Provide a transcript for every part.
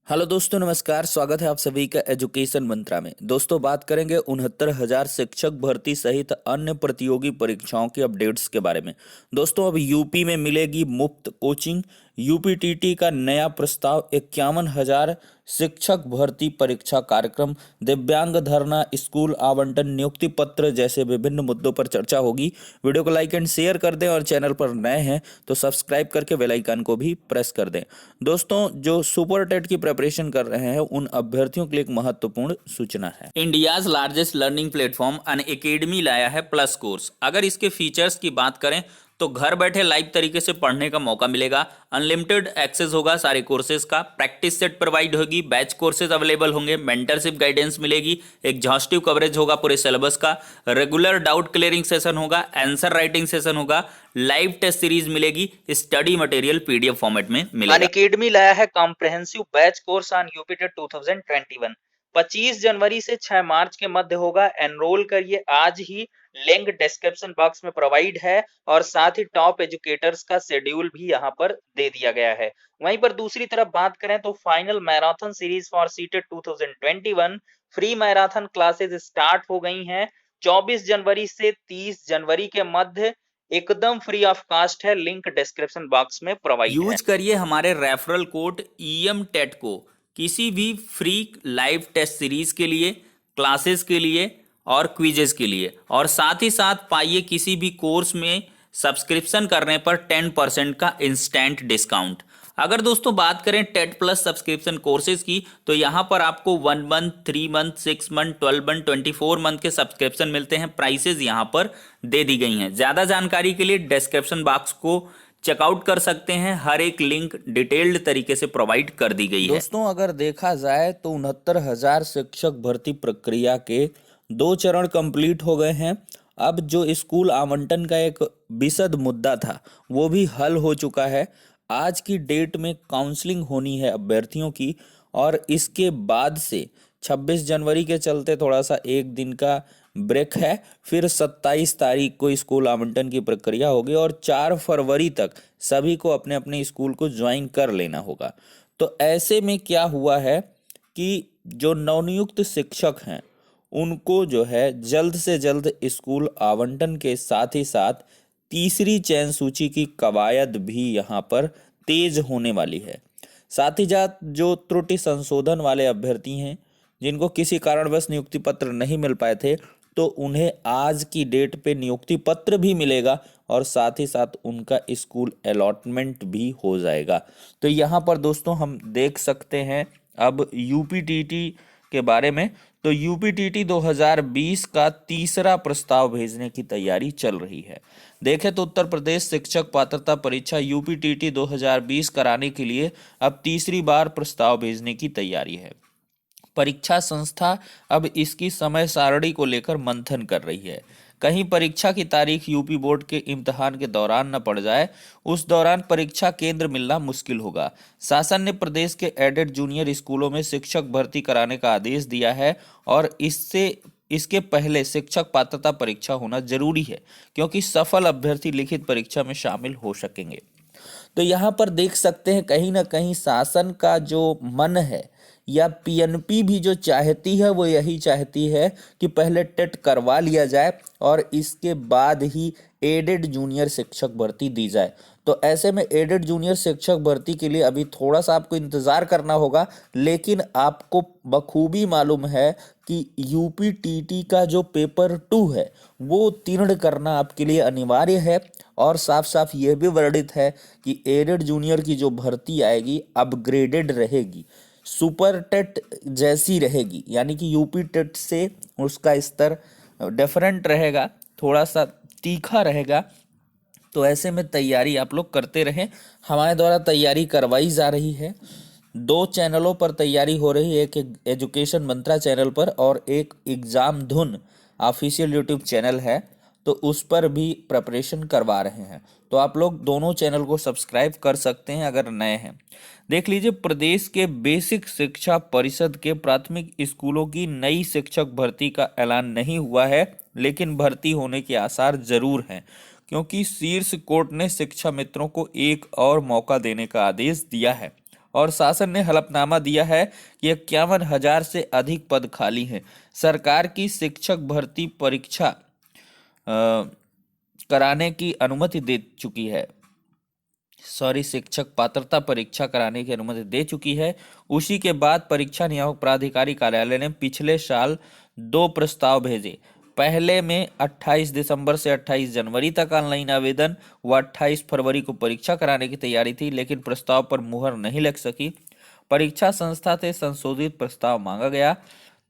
Hello दोस्तों, नमस्कार। स्वागत है आप सभी का एजुकेशन मंत्रा में। दोस्तों, बात करेंगे 69,000 शिक्षक भर्ती सहित अन्य प्रतियोगी परीक्षाओं के अपडेट्स के बारे में। दोस्तों, अब यूपी में मिलेगी मुफ्त कोचिंग। यूपीटीटी का नया प्रस्ताव 51,000 शिक्षक भर्ती परीक्षा कार्यक्रम, दिव्यांग धरना, स्कूल आवंटन, नियुक्ति पत्र जैसे विभिन्न मुद्दों पर चर्चा होगी। वीडियो को लाइक एंड शेयर कर दें और चैनल पर नए हैं तो सब्सक्राइब करके बेल आइकन को भी प्रेस कर दें। दोस्तों, जो सुपर टेट की प्रिपरेशन कर रहे हैं उन अभ्यर्थियों के लिए एक महत्वपूर्ण सूचना है। India's largest learning platform Unacademy लाया है प्लस कोर्स। अगर इसके फीचर्स की बात करें तो घर बैठे लाइव तरीके से पढ़ने का मौका मिलेगा, अनलिमिटेड एक्सेस होगा सारे कोर्सेज का, प्रैक्टिस सेट प्रोवाइड होगी, बैच कोर्सेज अवेलेबल होंगे, मेंटरशिप गाइडेंस मिलेगी, एग्जॉस्टिव कवरेज होगा पूरे सिलेबस का, रेगुलर डाउट क्लियरिंग सेशन होगा, आंसर राइटिंग सेशन होगा, लाइव टेस्ट सीरीज मिलेगी, स्टडी मटेरियल पीडीएफ फॉर्मेट में मिलेगा। अनअकैडमी लाया है comprehensive batch course on UPTET 2021। 25 जनवरी से 6 मार्च के मध्य होगा। एनरोल करिए आज ही। लिंक डिस्क्रिप्शन बॉक्स में प्रोवाइड है और साथ ही टॉप एजुकेटर्स का शेड्यूल भी यहाँ पर दे दिया गया है। वहीं पर दूसरी तरफ बात करें तो final marathon series for CTET 2021 free marathon classes start हो गई हैं। 24 जनवरी से 30 जनवरी के मध्य एकदम फ्री ऑफ कास्ट है। लिंक डिस्क्रिप्शन बॉक्स में प्रोवाइड है। यूज करिए हमारे रेफरल कोड EM टेट को किसी भी फ्री लाइव टेस्ट सीरीज के लिए, क्लासेस के लिए और क्विजेस के लिए, और साथ ही साथ पाइए किसी भी कोर्स में सब्सक्रिप्शन करने पर 10% का इंस्टेंट डिस्काउंट। अगर दोस्तों बात करें टेट प्लस सब्सक्रिप्शन कोर्सेज की तो यहाँ पर आपको 1 month, 3 month, 6 month, 12 month, 24 month के सब्सक्रिप्शन मिलते हैं। प्राइसेज यहाँ पर दे दी गई हैं। ज़्यादा जानकारी के लिए डिस्क्रिप्शन बॉक्स को चेकआउट कर सकते हैं। हर एक लिंक डिटेल्ड तरीके से प्रोवाइड कर दी गई है। दोस्तों, अगर देखा जाए तो 69,000 शिक्षक भर्ती प्रक्रिया के 2 चरण कंप्लीट हो गए हैं। अब जो स्कूल आवंटन का एक विशद मुद्दा था वो भी हल हो चुका है। आज की डेट में काउंसलिंग होनी है अभ्यर्थियों की, और इसके बाद से 26 जनवरी के चलते थोड़ा सा एक दिन का ब्रेक है। फिर 27 तारीख को स्कूल आवंटन की प्रक्रिया होगी और 4 फरवरी तक सभी को अपने अपने स्कूल को ज्वाइन कर लेना होगा। तो ऐसे में क्या हुआ है कि जो नवनियुक्त शिक्षक हैं उनको जो है जल्द से जल्द स्कूल आवंटन के साथ ही साथ तीसरी चयन सूची की कवायद भी यहाँ पर तेज होने वाली है। साथ ही साथ जो त्रुटि संशोधन वाले अभ्यर्थी हैं जिनको किसी कारणवश नियुक्ति पत्र नहीं मिल पाए थे तो उन्हें आज की डेट पे नियुक्ति पत्र भी मिलेगा और साथ ही साथ उनका स्कूल अलॉटमेंट भी हो जाएगा। तो यहाँ पर दोस्तों हम देख सकते हैं अब यूपीटीटी के बारे में। तो यूपीटीटी 2020 का तीसरा प्रस्ताव भेजने की तैयारी चल रही है। देखें तो उत्तर प्रदेश शिक्षक पात्रता परीक्षा यूपीटीटी 2020 कराने के लिए अब तीसरी बार प्रस्ताव भेजने की तैयारी है। परीक्षा संस्था अब इसकी समय सारणी को लेकर मंथन कर रही है। कहीं परीक्षा की तारीख यूपी बोर्ड के इम्तिहान के दौरान न पड़ जाए, उस दौरान परीक्षा केंद्र मिलना मुश्किल होगा। शासन ने प्रदेश के एडेड जूनियर स्कूलों में शिक्षक भर्ती कराने का आदेश दिया है और इसके पहले शिक्षक पात्रता परीक्षा होना जरूरी है, क्योंकि सफल अभ्यर्थी लिखित परीक्षा में शामिल हो सकेंगे। तो यहाँ पर देख सकते हैं कहीं ना कहीं शासन का जो मन है या पीएनपी भी जो चाहती है वो यही चाहती है कि पहले टेट करवा लिया जाए और इसके बाद ही एडेड जूनियर शिक्षक भर्ती दी जाए। तो ऐसे में एडेड जूनियर शिक्षक भर्ती के लिए अभी थोड़ा सा आपको इंतज़ार करना होगा, लेकिन आपको बखूबी मालूम है कि यूपीटीटी का जो पेपर 2 है वो उत्तीर्ण करना आपके लिए अनिवार्य है। और साफ साफ ये भी वर्णित है कि एडेड जूनियर की जो भर्ती आएगी अपग्रेडेड रहेगी, सुपर टेट जैसी रहेगी, यानी कि यूपी टेट से उसका स्तर डिफरेंट रहेगा, थोड़ा सा तीखा रहेगा। तो ऐसे में तैयारी आप लोग करते रहें। हमारे द्वारा तैयारी करवाई जा रही है। 2 चैनलों पर तैयारी हो रही है, एक एजुकेशन मंत्रा चैनल पर और एक एग्जाम धुन ऑफिशियल यूट्यूब चैनल है, तो उस पर भी प्रिपरेशन करवा रहे हैं। तो आप लोग दोनों चैनल को सब्सक्राइब कर सकते हैं अगर नए हैं। देख लीजिए, प्रदेश के बेसिक शिक्षा परिषद के प्राथमिक स्कूलों की नई शिक्षक भर्ती का ऐलान नहीं हुआ है, लेकिन भर्ती होने के आसार जरूर हैं, क्योंकि शीर्ष कोर्ट ने शिक्षा मित्रों को एक और मौका देने का आदेश दिया है। और शासन ने हलफनामा दिया है कि 51,000 से अधिक पद खाली हैं। सरकार की शिक्षक भर्ती परीक्षा कराने की अनुमति दे चुकी है। शिक्षक पात्रता परीक्षा कराने की अनुमति दे चुकी है। उसी के बाद परीक्षा नियामक प्राधिकारी कार्यालय ने पिछले साल 2 प्रस्ताव भेजे। पहले में 28 दिसंबर से 28 जनवरी तक ऑनलाइन आवेदन व 28 फरवरी को परीक्षा कराने की तैयारी थी, लेकिन प्रस्ताव पर मुहर नहीं लग सकी। परीक्षा संस्था से संशोधित प्रस्ताव मांगा गया।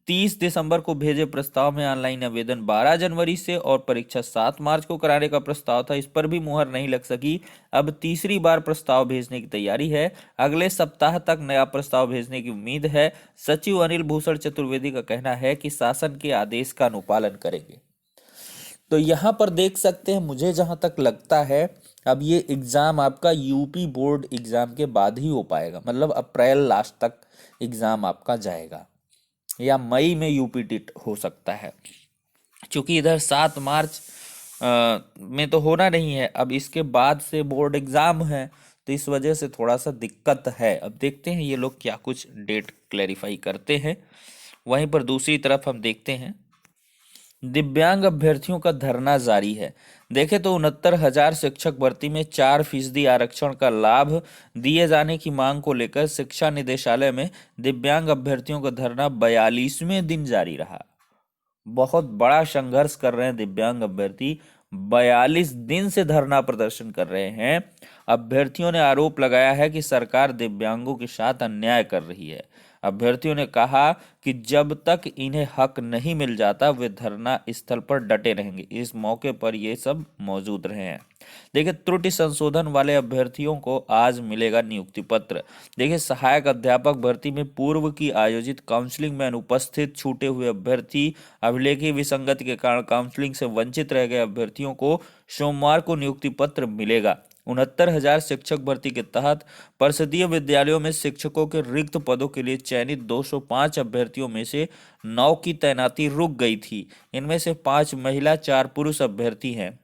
30 दिसंबर को भेजे प्रस्ताव में ऑनलाइन आवेदन 12 जनवरी से और परीक्षा 7 मार्च को कराने का प्रस्ताव था। इस पर भी मुहर नहीं लग सकी। अब तीसरी बार प्रस्ताव भेजने की तैयारी है। अगले सप्ताह तक नया प्रस्ताव भेजने की उम्मीद है। सचिव अनिल भूषण चतुर्वेदी का कहना है कि शासन के आदेश का अनुपालन करेंगे। तो यहाँ पर देख सकते हैं, मुझे जहाँ तक लगता है अब ये एग्ज़ाम आपका यूपी बोर्ड एग्ज़ाम के बाद ही हो पाएगा, मतलब अप्रैल लास्ट तक एग्ज़ाम आपका जाएगा या मई में यूपी टिट हो सकता है, क्योंकि इधर 7 मार्च में तो होना नहीं है। अब इसके बाद से बोर्ड एग्ज़ाम है, तो इस वजह से थोड़ा सा दिक्कत है। अब देखते हैं ये लोग क्या कुछ डेट क्लैरिफाई करते हैं। वहीं पर दूसरी तरफ हम देखते हैं दिव्यांग अभ्यर्थियों का धरना जारी है। देखें तो 69,000 शिक्षक भर्ती में 4% आरक्षण का लाभ दिए जाने की मांग को लेकर शिक्षा निदेशालय में दिव्यांग अभ्यर्थियों का धरना 42वें दिन जारी रहा। बहुत बड़ा संघर्ष कर रहे हैं दिव्यांग अभ्यर्थी, 42 दिन से धरना प्रदर्शन कर रहे हैं। अभ्यर्थियों ने आरोप लगाया है कि सरकार दिव्यांगों के साथ अन्याय कर रही है। अभ्यर्थियों ने कहा कि जब तक इन्हें हक नहीं मिल जाता वे धरना स्थल पर डटे रहेंगे। इस मौके पर ये सब मौजूद रहे हैं। देखिए, त्रुटि संशोधन वाले अभ्यर्थियों को आज मिलेगा नियुक्ति पत्र। देखिए, सहायक अध्यापक भर्ती में पूर्व की आयोजित काउंसलिंग में अनुपस्थित छूटे हुए अभ्यर्थी, अभिलेखीय विसंगति के कारण काउंसलिंग से वंचित रह गए अभ्यर्थियों को सोमवार को नियुक्ति पत्र मिलेगा। 69,000 शिक्षक भर्ती के तहत परिषदीय विद्यालयों में शिक्षकों के रिक्त पदों के लिए चयनित 205 अभ्यर्थियों में से 9 की तैनाती रुक गई थी। इनमें से 5 महिला 4 पुरुष अभ्यर्थी हैं।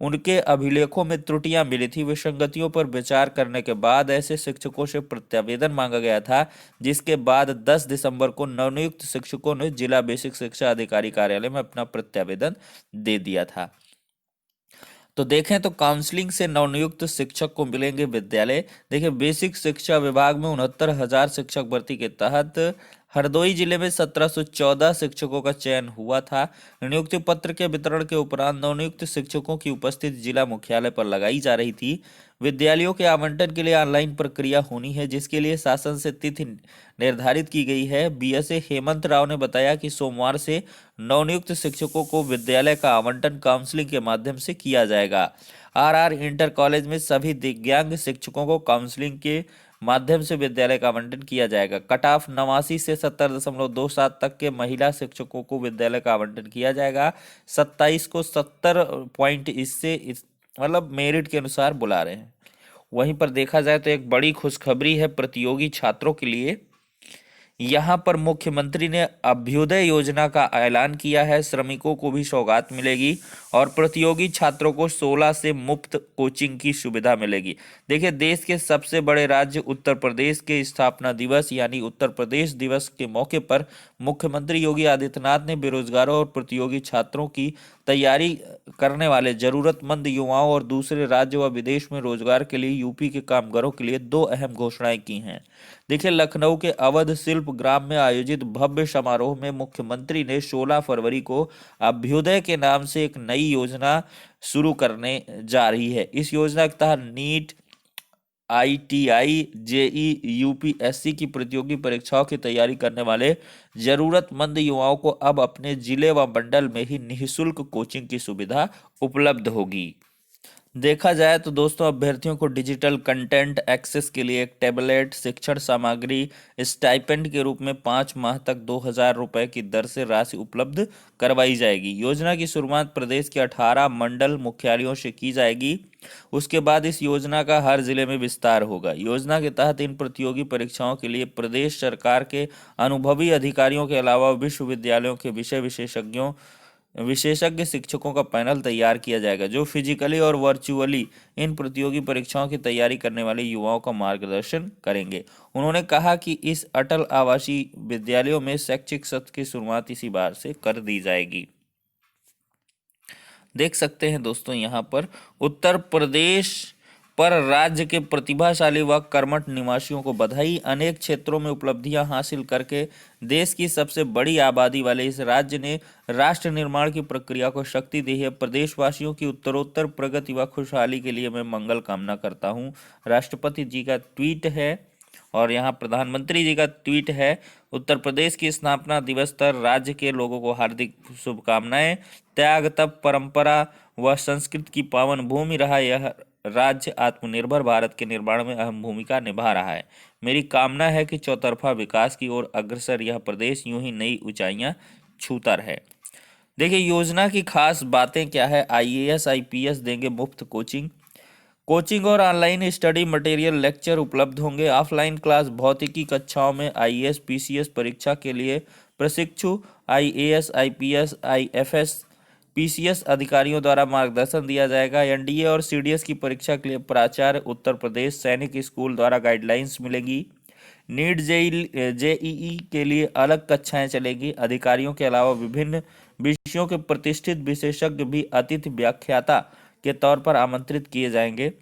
उनके अभिलेखों में त्रुटियां मिली थी। विसंगतियों पर विचार करने के बाद ऐसे शिक्षकों से प्रत्यावेदन मांगा गया था, जिसके बाद 10 दिसंबर को नवनियुक्त शिक्षकों ने जिला बेसिक शिक्षा अधिकारी कार्यालय में अपना प्रत्यावेदन दे दिया था। तो देखें तो काउंसलिंग से नवनियुक्त शिक्षक को मिलेंगे विद्यालय। देखिए, बेसिक शिक्षा विभाग में 69,000 शिक्षक भर्ती के तहत हरदोई जिले में 1714 शिक्षकों का चयन हुआ था। नियुक्ति पत्र के वितरण के उपरांत नवनियुक्त शिक्षकों की उपस्थिति जिला मुख्यालय पर लगाई जा रही थी। विद्यालयों के आवंटन के लिए ऑनलाइन प्रक्रिया होनी है, जिसके लिए शासन से तिथि निर्धारित की गई है। बीएसए हेमंत राव ने बताया कि सोमवार से नवनियुक्त शिक्षकों को विद्यालय का आवंटन काउंसलिंग के माध्यम से किया जाएगा। आरआर इंटर कॉलेज में सभी दिव्यांग शिक्षकों को काउंसलिंग के माध्यम से विद्यालय का आवंटन किया जाएगा। कट ऑफ 89 से 70.27 तक के महिला शिक्षकों को विद्यालय का आवंटन किया जाएगा। 27 को 70 पॉइंट मतलब मेरिट के अनुसार बुला रहे हैं। वहीं पर देखा जाए तो एक बड़ी खुशखबरी है प्रतियोगी छात्रों के लिए। यहाँ पर मुख्यमंत्री ने अभ्युदय योजना का ऐलान किया है। श्रमिकों को भी सौगात मिलेगी और प्रतियोगी छात्रों को 16 से मुफ्त कोचिंग की सुविधा मिलेगी। देखिए, देश के सबसे बड़े राज्य उत्तर प्रदेश के स्थापना दिवस यानी उत्तर प्रदेश दिवस के मौके पर मुख्यमंत्री योगी आदित्यनाथ ने बेरोजगारों और प्रतियोगी छात्रों की तैयारी करने वाले जरूरतमंद युवाओं और दूसरे राज्य व विदेश में रोजगार के लिए यूपी के कामगारों के लिए 2 अहम घोषणाएं की हैं। देखिए, लखनऊ के अवध शिल्प ग्राम में आयोजित भव्य समारोह में मुख्यमंत्री ने 16 फरवरी को अभ्युदय के नाम से एक नई योजना शुरू करने जा रही है। इस योजना के तहत नीट, ITI, JEE, UPSC की प्रतियोगी परीक्षाओं की तैयारी करने वाले जरूरतमंद युवाओं को अब अपने जिले व मंडल में ही निःशुल्क कोचिंग की सुविधा उपलब्ध होगी। देखा जाए तो दोस्तों, अभ्यर्थियों को डिजिटल कंटेंट एक्सेस के लिए एक टैबलेट, शिक्षण सामग्री, स्टाइपेंड के रूप में 5 माह तक 2,000 रुपए की दर से राशि उपलब्ध करवाई जाएगी। योजना की शुरुआत प्रदेश के 18 मंडल मुख्यालयों से की जाएगी। उसके बाद इस योजना का हर जिले में विस्तार होगा। योजना के तहत इन प्रतियोगी परीक्षाओं के लिए प्रदेश सरकार के अनुभवी अधिकारियों के अलावा विश्वविद्यालयों के विषय विशेषज्ञों विशेषज्ञ शिक्षकों का पैनल तैयार किया जाएगा जो फिजिकली और वर्चुअली इन प्रतियोगी परीक्षाओं की तैयारी करने वाले युवाओं का मार्गदर्शन करेंगे। उन्होंने कहा कि इस अटल आवासीय विद्यालयों में शैक्षिक सत्र की शुरुआत इसी बार से कर दी जाएगी। देख सकते हैं दोस्तों यहाँ पर उत्तर प्रदेश पर राज्य के प्रतिभाशाली व कर्मठ निवासियों को बधाई। अनेक क्षेत्रों में उपलब्धियां हासिल करके देश की सबसे बड़ी आबादी वाले इस राज्य ने राष्ट्र निर्माण की प्रक्रिया को शक्ति दी है। प्रदेशवासियों की उत्तरोत्तर प्रगति व खुशहाली के लिए मैं मंगल कामना करता हूं। राष्ट्रपति जी का ट्वीट है और यहाँ प्रधानमंत्री जी का ट्वीट है। उत्तर प्रदेश की स्थापना दिवस पर राज्य के लोगों को हार्दिक शुभकामनाएं। त्याग तप परंपरा व संस्कृत की पावन भूमि रहा यह राज्य आत्मनिर्भर भारत के निर्माण में अहम भूमिका निभा रहा है। मेरी कामना है कि चौतरफा विकास की ओर अग्रसर यह प्रदेश यूं ही नई ऊंचाइयां छूता रहे। देखिए योजना की खास बातें क्या है। IAS IPS देंगे मुफ्त कोचिंग और ऑनलाइन स्टडी मटेरियल लेक्चर उपलब्ध होंगे। ऑफलाइन क्लास भौतिकी कक्षाओं में IAS PCS परीक्षा के लिए प्रशिक्षु IAS IPS IFS PCS अधिकारियों द्वारा मार्गदर्शन दिया जाएगा। NDA और CDS की परीक्षा के लिए प्राचार्य उत्तर प्रदेश सैनिक स्कूल द्वारा गाइडलाइंस मिलेगी। नीट JEE के लिए अलग कक्षाएं चलेगी। अधिकारियों के अलावा विभिन्न विषयों के प्रतिष्ठित विशेषज्ञ भी अतिथि व्याख्याता के तौर पर आमंत्रित किए जाएंगे।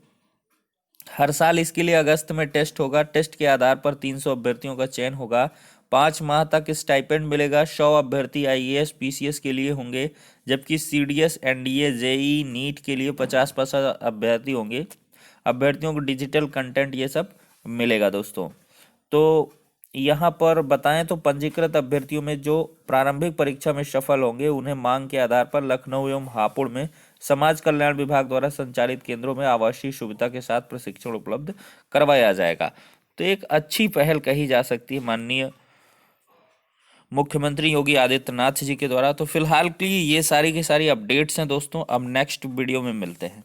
हर साल इसके लिए अगस्त में टेस्ट होगा। टेस्ट के आधार पर 300 अभ्यर्थियों का चयन होगा। 5 माह तक स्टाइपेंड मिलेगा। 100 अभ्यर्थी IAS PCS के लिए होंगे जबकि CDS NDA JEE नीट के लिए 50% अभ्यर्थी होंगे। अभ्यर्थियों को डिजिटल कंटेंट ये सब मिलेगा दोस्तों। तो यहाँ पर बताएं तो पंजीकृत अभ्यर्थियों में जो प्रारंभिक परीक्षा में सफल होंगे उन्हें मांग के आधार पर लखनऊ एवं हापुड़ में समाज कल्याण विभाग द्वारा संचालित केंद्रों में आवासीय सुविधा के साथ प्रशिक्षण उपलब्ध करवाया जाएगा। तो एक अच्छी पहल कही जा सकती है माननीय मुख्यमंत्री योगी आदित्यनाथ जी के द्वारा। तो फिलहाल के लिए ये सारी की सारी अपडेट्स हैं दोस्तों। अब नेक्स्ट वीडियो में मिलते हैं।